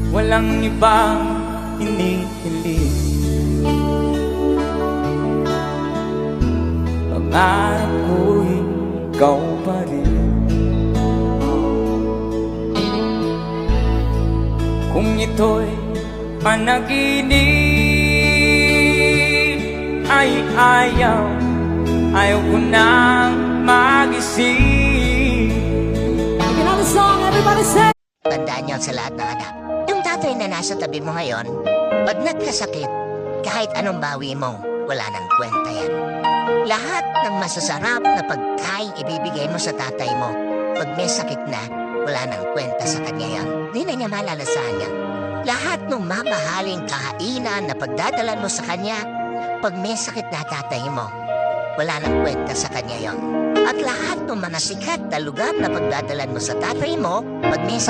walang ibang hinihiling. Pangarap ko'y ikaw pa rin. Kung ito'y panaginip ay ayaw ko nang magising. Another song, everybody say. Tandaan niyo sa lahat ng anak, yung tatay na nasa tabi mo ngayon, pag nagkasakit, kahit anong bawi mo, wala nang kwenta yan. Lahat ng masasarap na pagkain ibibigay mo sa tatay mo, pag may sakit na, wala nang kwenta sa kanya yan. Di na niya malalasahan yan. Lahat ng mamahaling kainan na pagdadalan mo sa kanya, pag may sakit na tatay mo, wala nang kwenta sa kanya yon. At lahat ng mga sikat na lugar na pagdadalan mo sa tatay mo, pag may